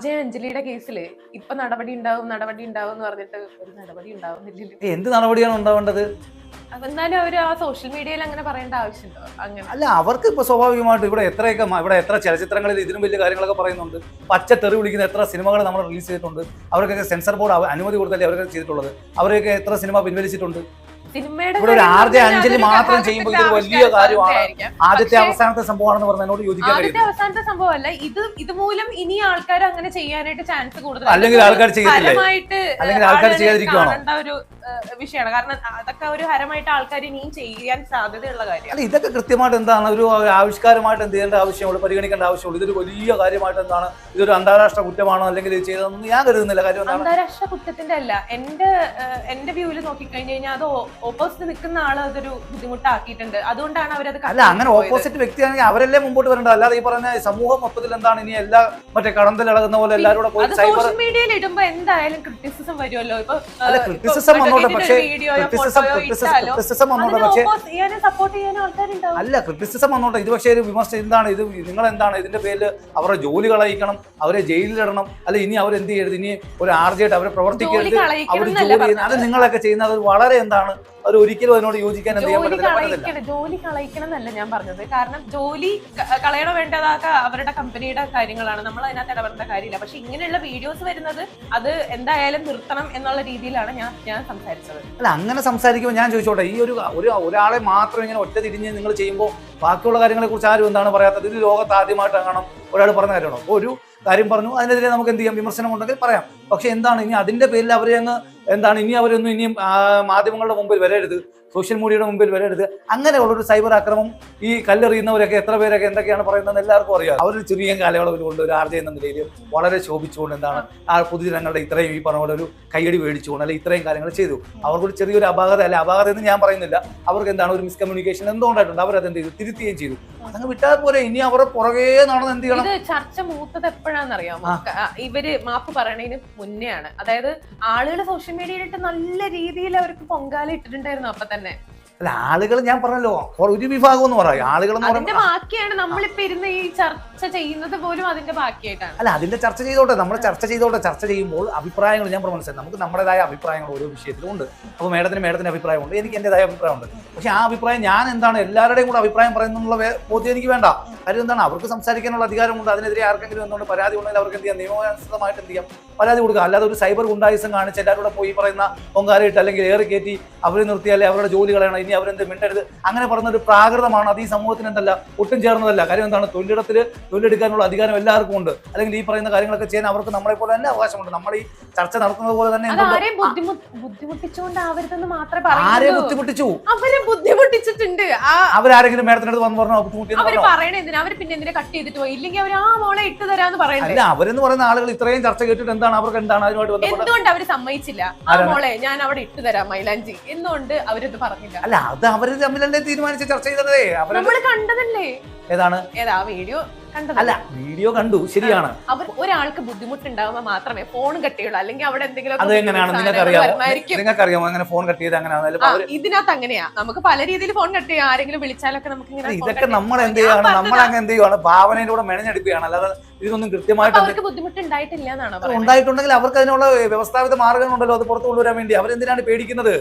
RJ അഞ്ജലിയുടെ കേസില് ഇപ്പൊ നടപടി ഉണ്ടാവും എന്ന് പറഞ്ഞിട്ട് ഒരു നടപടി ഉണ്ടാവുന്നില്ലല്ലോ. എന്ത് നടപടിയാണ് ഉണ്ടാവേണ്ടത്? അതെന്തായാലും അവര് ആ സോഷ്യൽ മീഡിയയിൽ അങ്ങനെ പറയേണ്ട ആവശ്യമുണ്ടോ? അങ്ങനെ അല്ല, അവർക്ക് ഇപ്പൊ സ്വാഭാവികമായിട്ട് ഇവിടെ എത്ര ചലച്ചിത്രങ്ങളിൽ ഇതിനും വലിയ കാര്യങ്ങളൊക്കെ പറയുന്നുണ്ട്. പച്ച തെറി വിളിക്കുന്ന എത്ര സിനിമകൾ നമ്മൾ റിലീസ് ചെയ്തിട്ടുണ്ട്. അവർക്കൊക്കെ സെൻസർ ബോർഡ് അനുമതി കൊടുത്തല്ലേ അവരൊക്കെ ചെയ്തിട്ടുള്ളത്. അവരെയൊക്കെ എത്ര സിനിമ പിൻവലിച്ചിട്ടുണ്ട്. ഇവിടെ ഒരു RJ അഞ്ജലി മാത്രം ചെയ്യുമ്പോൾ ഇത് വലിയ കാര്യമാണ്. ആദ്യത്തെ അവസാനത്തെ സംഭവമാണെന്ന് പറഞ്ഞതിനോട് യോജിക്കാൻ ആദ്യത്തെ അവസാനത്തെ സംഭവമല്ല ഇത് മൂലം ഇനി ആൾക്കാർ അങ്ങനെ ചെയ്യാനായിട്ട് ചാൻസ് കൂടുതൽ, അല്ലെങ്കിൽ ആൾക്കാർ ചെയ്യത്തില്ലേ, അല്ലെങ്കിൽ ആൾക്കാർ ചെയ്യാതിരിക്കുകയാണോ ഒരു വിഷയമാണ്. കാരണം അതൊക്കെ ഒരു ഹരമായിട്ട് ആൾക്കാർ ഇനിയും ചെയ്യാൻ സാധ്യതയുള്ള കാര്യം. അല്ല, ഇതൊക്കെ കൃത്യമായിട്ട് എന്താണ് ഒരു ആവിഷ്കാരമായിട്ട് എന്ത് ചെയ്യേണ്ട ആവശ്യമുള്ളൂ, പരിഗണിക്കേണ്ട ആവശ്യമുള്ളൂ. ഇതൊരു വലിയ കാര്യമായിട്ട് എന്താണ്, ഇതൊരു അന്താരാഷ്ട്ര കുറ്റമാണോ അല്ലെങ്കിൽ ഇത് ചെയ്തതെന്ന് ഞാൻ കരുതുന്നില്ല. കാര്യം അന്താരാഷ്ട്ര കുറ്റത്തിന്റെ അല്ല, എന്റെ വ്യൂവിൽ നോക്കിക്കഴിഞ്ഞു കഴിഞ്ഞാൽ അത് ഓപ്പോസിറ്റ് നിൽക്കുന്ന ആള് അതൊരു ബുദ്ധിമുട്ടാക്കിയിട്ടുണ്ട്. അതുകൊണ്ടാണ് അവരത്. അല്ല, അങ്ങനെ ഓപ്പോസിറ്റ് വ്യക്തിയാണെങ്കിൽ അവരല്ലേ മുമ്പോട്ട് വരേണ്ടത്. അല്ലാതെ ഈ പറഞ്ഞ സമൂഹം മൊത്തത്തിൽ എന്താണ് ഇനി എല്ലാ മറ്റേ കടന്തൽ ഇളകുന്ന പോലെ എല്ലാവരും പോയി സോഷ്യൽ മീഡിയയിൽ ഇടുമ്പോ എന്തായാലും ക്രിറ്റിസിസം വരുമല്ലോ. ഇപ്പൊ ക്രിറ്റിസിസം വന്നോട്ടെ, പക്ഷേ ക്രിറ്റിസിസം വന്നോട്ടെ, പക്ഷേ സപ്പോർട്ട് ചെയ്യാൻ ആൾക്കാരുണ്ടാവും. അല്ല, ക്രിറ്റിസിസം വന്നോട്ടെ. ഇത് പക്ഷേ ഒരു വിമർശനം എന്താണ്, ഇത് നിങ്ങൾ എന്താണ് ഇതിന്റെ പേരിൽ അവരുടെ ജോലി കളയിക്കണം, അവരെ ജയിലിലിടണം, അല്ല ഇനി അവരെന്ത് ചെയ്യരുത്, ഇനി ഒരു ആർജയായിട്ട് അവരെ പ്രവർത്തിക്കരുത്, അവർ ജോലി ചെയ്യുന്നത് അത് നിങ്ങളൊക്കെ ചെയ്യുന്നത് വളരെ എന്താണ്, അത് ഒരിക്കലും അതിനോട് യോജിക്കാൻ ജോലി കളയിക്കണം എന്നല്ല ഞാൻ പറഞ്ഞത്. കാരണം ജോലി കളയണോ വേണ്ടതൊക്കെ അവരുടെ കമ്പനിയുടെ കാര്യങ്ങളാണ്, നമ്മൾ അതിനകത്ത് ഇടപെടേണ്ട കാര്യമില്ല. പക്ഷെ ഇങ്ങനെയുള്ള വീഡിയോസ് വരുന്നത് അത് എന്തായാലും നിർത്തണം എന്നുള്ള രീതിയിലാണ് ഞാൻ സംസാരിച്ചത്. അല്ല, അങ്ങനെ സംസാരിക്കുമ്പോൾ ഞാൻ ചോദിച്ചോട്ടെ, ഈ ഒരാളെ മാത്രം ഇങ്ങനെ ഒറ്റ തിരിഞ്ഞ് നിങ്ങൾ ചെയ്യുമ്പോൾ ബാക്കിയുള്ള കാര്യങ്ങളെ കുറിച്ച് ആരും എന്താണ് പറയാത്തത്? ഇത് ലോകത്ത് ആദ്യമായിട്ട് കാണണം ഒരാൾ പറഞ്ഞ കാര്യമാണോ? അപ്പോൾ ഒരു കാര്യം പറഞ്ഞു, അതിനെതിരെ നമുക്ക് എന്ത് ചെയ്യാം, വിമർശനം ഉണ്ടെങ്കിൽ പറയാം. പക്ഷെ എന്താണ് ഇനി അതിന്റെ പേരിൽ അവരെ അങ്ങ് എന്താണ് ഇനി അവരൊന്നും ഇനിയും മാധ്യമങ്ങളുടെ മുമ്പിൽ വരരുത്, സോഷ്യൽ മീഡിയയുടെ മുമ്പിൽ വരരുത്. അങ്ങനെയുള്ളൊരു സൈബർ ആക്രമം ഈ കല്ലെറിയുന്നവരൊക്കെ എത്ര പേരൊക്കെ എന്തൊക്കെയാണ് പറയുന്നത് എല്ലാവർക്കും അറിയാം. അവരൊരു ചെറിയ കാലയളവിൽ കൊണ്ട് ഒരു RJ എന്ന നിലയിൽ വളരെ ശോഭിച്ചുകൊണ്ട് എന്താണ് ആ പൊതുജനങ്ങളുടെ ഇത്രയും ഈ പറഞ്ഞ പോലെ ഒരു കയ്യടി മേടിച്ചുകൊണ്ട് അല്ലെങ്കിൽ ഇത്രയും കാര്യങ്ങൾ ചെയ്തു. അവർക്കൊരു ചെറിയൊരു അപാകത എന്ന് ഞാൻ പറയുന്നില്ല. അവർക്ക് എന്താണ് ഒരു മിസ്കമ്മ്യൂണിക്കേഷൻ എന്തുകൊണ്ടായിട്ടുണ്ട്, അവരത് എന്ത് ചെയ്തു, തിരുത്തുകയും ചെയ്തു. അതങ്ങ് വിട്ടാൽ പോലെ ഇനി അവരെ പുറകെ നടന്ന് എന്ത് ചെയ്യണം? ചർച്ച മൂത്തത് എപ്പോഴാണെന്നറിയാമോ? ഇവര് മാപ്പ് പറയണതിന് മുന്നേ ആണ്. അതായത് ആളുകൾ സോഷ്യൽ മീഡിയയിലിട്ട് നല്ല രീതിയിൽ അവർക്ക് പൊങ്കാല ഇട്ടിട്ടുണ്ടായിരുന്നു. അപ്പൊ തന്നെ അല്ല, ആളുകൾ ഞാൻ പറഞ്ഞല്ലോ ഒരു വിഭാഗം എന്ന് പറയും. ആളുകൾ അതിന്റെ ബാക്കിയാണ് നമ്മളിപ്പോ ഇരുന്ന് ഈ ചർച്ച ചെയ്യുന്നത് പോലും അതിന്റെ ബാക്കിയായിട്ടാണ്. അല്ല, അതിന്റെ ചർച്ച ചെയ്തോട്ടെ, നമ്മൾ ചർച്ച ചെയ്യുമ്പോൾ അഭിപ്രായങ്ങൾ ഞാൻ മനസ്സിലായി. നമുക്ക് നമ്മുടേതായ അഭിപ്രായങ്ങൾ ഓരോ വിഷയത്തിലും ഉണ്ട്. അപ്പോൾ മേഡത്തിന് അഭിപ്രായമുണ്ട്, എനിക്ക് എന്റേതായ അഭിപ്രായമുണ്ട്. പക്ഷെ ആ അഭിപ്രായം ഞാൻ എന്താണ് എല്ലാവരുടെയും കൂടെ അഭിപ്രായം പറയുന്നുള്ള ബോധ്യം എനിക്ക് വേണ്ട. കാര്യം എന്താണ്, അവർക്ക് സംസാരിക്കാനുള്ള അധികാരമുണ്ട്. അതിനെതിരെ ആർക്കെങ്കിലും എന്തുകൊണ്ട് പരാതി ഉണ്ടെങ്കിൽ അവർക്ക് എന്ത് ചെയ്യാം, നിയമനുസൃതമായിട്ട് എന്ത് ചെയ്യാം, പരാതി കൊടുക്കുക. അല്ലാതെ ഒരു സൈബർ ഗുണ്ടായിസം കാണിച്ച് എല്ലാവരും കൂടെ പോയി പറയുന്ന പൊങ്കാലയിട്ട് അല്ലെങ്കിൽ ഏറി കയറ്റി അവരെ നിർത്തിയാലേ അവരുടെ ജോലി കളയണം, ഇനി അവരെന്ത് മിണ്ടരുത്, അങ്ങനെ പറയുന്ന ഒരു പ്രാകൃതമാണ്. അത് ഈ സമൂഹത്തിന് എന്തല്ല ഒട്ടും ചേർന്നതല്ല. കാര്യം എന്താണ്, തൊഴിലെടുക്കാനുള്ള അധികാരം എല്ലാവർക്കും ഉണ്ട്. അല്ലെങ്കിൽ ഈ പറയുന്ന കാര്യങ്ങളൊക്കെ ചെയ്യാൻ അവർക്ക് നമ്മളെ പോലെ തന്നെ അവകാശമുണ്ട്. നമ്മൾ ഈ ചർച്ച നടക്കുന്നത് പോലെ തന്നെ ആരെ ബുദ്ധിമുട്ടിച്ചു, ബുദ്ധിമുട്ടിച്ചിട്ടുണ്ട്. അവരാരെങ്കിലും മേഡത്തിനടുത്ത് വന്ന് പറഞ്ഞു ബുദ്ധിമുട്ടി അവർ പിന്നെ എന്തിനാ കട്ട് ചെയ്തിട്ട് പോയി, ഇല്ലെങ്കിൽ അവർ ആ മോളെ ഇട്ട് തരാന്ന് പറയുന്നത്. അല്ല, അവരെന്ന് പറയുന്ന ആളുകൾ ഇത്രയും ചർച്ച കേട്ടിട്ട് എന്താണ് അവർക്ക് എന്താണ് അതിനുമായിട്ട് എന്തുകൊണ്ട് അവർ സമ്മതിച്ചില്ല? ആ മോളെ ഞാൻ അവിടെ ഇട്ട് തരാം മൈലാഞ്ചി, എന്തുകൊണ്ട് അവരത് പറഞ്ഞില്ല? അല്ല, അത് അവര് തമ്മിലല്ലേ തീരുമാനിച്ച് ചർച്ച ചെയ്തതേ. നമ്മൾ കണ്ടതല്ലേ? ഏതാ വീഡിയോ? അല്ല, വീഡിയോ കണ്ടു, ശരിയാണ്. അവർ ഒരാൾക്ക് ബുദ്ധിമുട്ടുണ്ടാകുമ്പോൾ മാത്രമേ ഫോൺ കട്ട് ചെയ്യുള്ളൂ, അല്ലെങ്കിൽ അവിടെ എന്തെങ്കിലും അതെങ്ങനെയാണ് നിങ്ങൾക്കറിയാമോ അങ്ങനെ ഫോൺ കട്ട് ചെയ്ത് അങ്ങനെ? ഇതിനകത്ത് അങ്ങനെയാ, നമുക്ക് പല രീതിയിൽ ഫോൺ കട്ട് ചെയ്യാം. ആരെങ്കിലും വിളിച്ചാലൊക്കെ നമുക്ക് ഇതൊക്കെ നമ്മൾ എന്ത് ചെയ്യാണ്, നമ്മൾ അങ്ങ് എന്ത് ചെയ്യുവാണ്, ഭാവനയിലൂടെ മെനഞ്ഞെടുക്കുകയാണ്. അല്ലാതെ ഇതൊന്നും കൃത്യമായിട്ട് അവർക്ക് ബുദ്ധിമുട്ടുണ്ടായിട്ടില്ല എന്നാണ്. ഉണ്ടായിട്ടുണ്ടെങ്കിൽ അവർക്ക് അതിനുള്ള വ്യവസ്ഥാപിത മാർഗങ്ങളുണ്ടല്ലോ, അത് പുറത്തു കൊണ്ടുവരാൻ വേണ്ടി. അവരെന്തിനാണ് പേടിക്കുന്നത്?